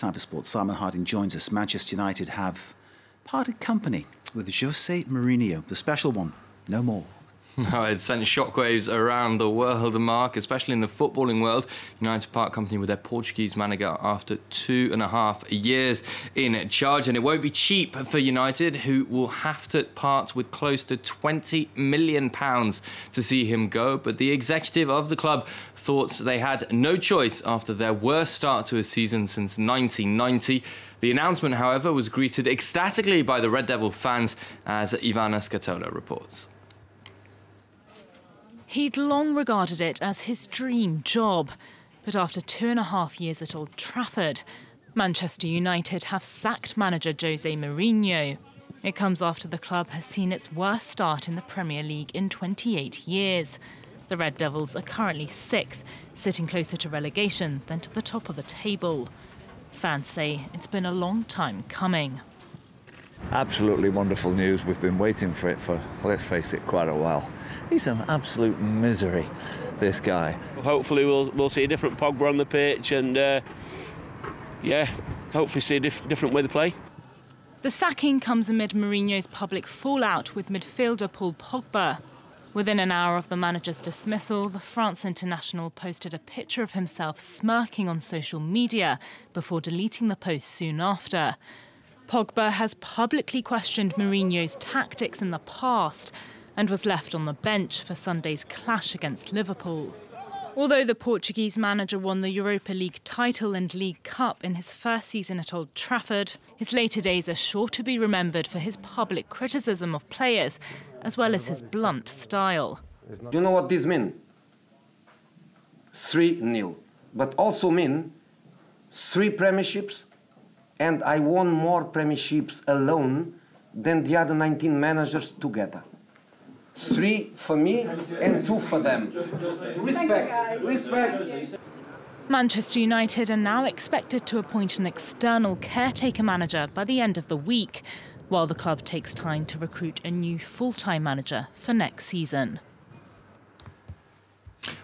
Time for Sports. Simon Harding joins us. Manchester United have parted company with Jose Mourinho, the special one. No more. No, it sent shockwaves around the world, Mark, especially in the footballing world. United part company with their Portuguese manager after 2.5 years in charge. And it won't be cheap for United, who will have to part with close to £20 million to see him go. But the executive of the club thought they had no choice after their worst start to a season since 1990. The announcement, however, was greeted ecstatically by the Red Devil fans, as Ivana Scatola reports. He'd long regarded it as his dream job, but after 2.5 years at Old Trafford, Manchester United have sacked manager Jose Mourinho. It comes after the club has seen its worst start in the Premier League in 28 years. The Red Devils are currently 6th, sitting closer to relegation than to the top of the table. Fans say it's been a long time coming. Absolutely wonderful news. We've been waiting for it for, let's face it, quite a while. He's an absolute misery, this guy. Hopefully we'll see a different Pogba on the pitch and, yeah, hopefully see a different way to play. The sacking comes amid Mourinho's public fallout with midfielder Paul Pogba. Within an hour of the manager's dismissal, the France international posted a picture of himself smirking on social media before deleting the post soon after. Pogba has publicly questioned Mourinho's tactics in the past and was left on the bench for Sunday's clash against Liverpool. Although the Portuguese manager won the Europa League title and League Cup in his first season at Old Trafford, his later days are sure to be remembered for his public criticism of players, as well as his blunt style. Do you know what this means? 3-0, but also mean 3 premierships, and I won more premierships alone than the other 19 managers together. 3 for me and 2 for them. Respect, respect. Manchester United are now expected to appoint an external caretaker manager by the end of the week, while the club takes time to recruit a new full-time manager for next season.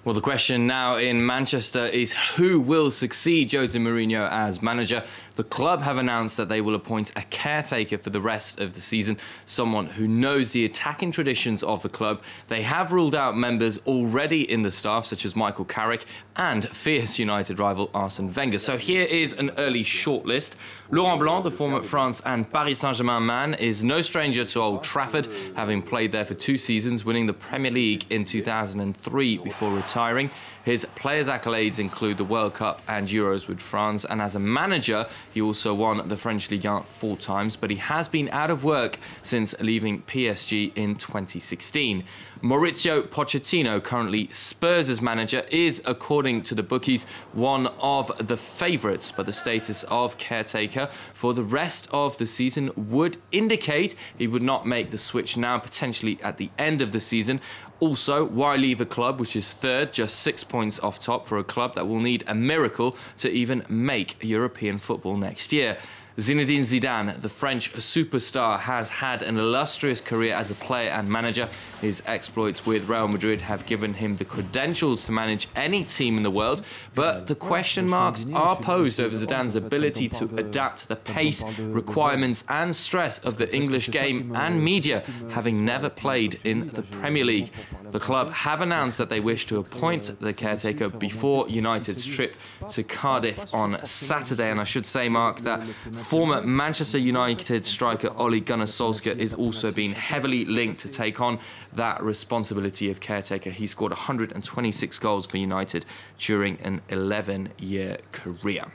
Well, the question now in Manchester is who will succeed Jose Mourinho as manager. The club have announced that they will appoint a caretaker for the rest of the season, someone who knows the attacking traditions of the club. They have ruled out members already in the staff, such as Michael Carrick and fierce United rival Arsene Wenger. So here is an early shortlist. Laurent Blanc, the former France and Paris Saint-Germain man, is no stranger to Old Trafford, having played there for 2 seasons, winning the Premier League in 2003 before retiring. His players' accolades include the World Cup and Euros with France, and as a manager, he also won the French Ligue 1 4 times, but he has been out of work since leaving PSG in 2016. Mauricio Pochettino, currently Spurs' manager, is, according to the bookies, one of the favourites, but the status of caretaker for the rest of the season would indicate he would not make the switch now, potentially at the end of the season. Also, why leave a club which is 3rd, just 6 points off top, for a club that will need a miracle to even make European football next year? Zinedine Zidane, the French superstar, has had an illustrious career as a player and manager. His exploits with Real Madrid have given him the credentials to manage any team in the world, but the question marks are posed over Zidane's ability to adapt to the pace, requirements and stress of the English game and media, having never played in the Premier League. The club have announced that they wish to appoint the caretaker before United's trip to Cardiff on Saturday, and I should say, Mark, that former Manchester United striker Ole Gunnar Solskjaer is also being heavily linked to take on that responsibility of caretaker. He scored 126 goals for United during an 11-year career.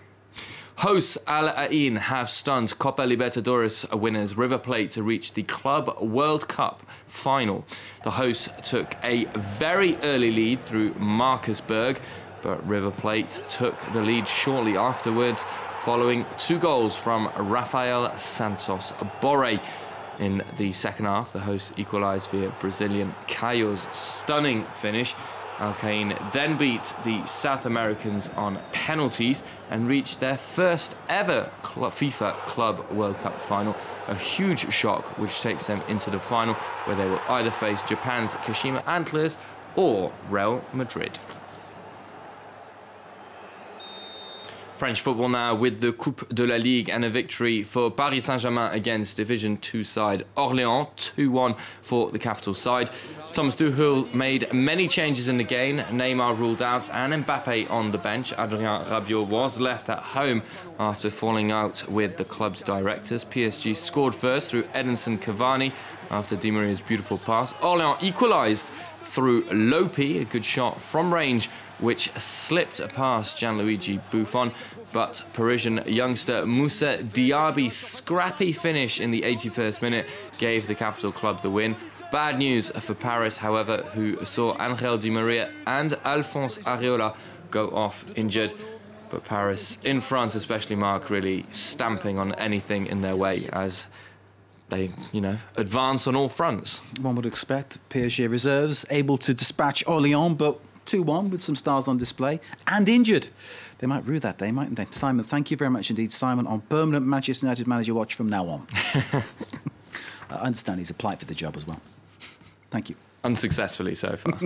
Hosts Al Ain have stunned Copa Libertadores winners River Plate to reach the Club World Cup final. The hosts took a very early lead through Marcus Berg, but River Plate took the lead shortly afterwards, following 2 goals from Rafael Santos Borré. In the second half, the hosts equalised via Brazilian Caio's stunning finish. Alcaín then beat the South Americans on penalties and reached their first ever FIFA Club World Cup final. A huge shock which takes them into the final, where they will either face Japan's Kashima Antlers or Real Madrid. French football now with the Coupe de la Ligue and a victory for Paris Saint-Germain against Division 2 side Orléans, 2-1 for the capital side. Thomas Tuchel made many changes in the game. Neymar ruled out and Mbappe on the bench. Adrien Rabiot was left at home after falling out with the club's directors. PSG scored first through Edinson Cavani after Di Maria's beautiful pass. Orléans equalised through Lopi, a good shot from range, which slipped past Gianluigi Buffon, but Parisian youngster Moussa Diaby's scrappy finish in the 81st minute gave the capital club the win. Bad news for Paris, however, who saw Angel Di Maria and Alphonse Areola go off injured. But Paris, in France especially, Mark, really stamping on anything in their way as they, advance on all fronts. One would expect PSG reserves able to dispatch Orléans, but 2-1 with some stars on display and injured. They might rue that day, mightn't they? Simon, thank you very much indeed, Simon, on permanent Manchester United manager watch from now on. I understand he's applied for the job as well. Thank you. Unsuccessfully so far.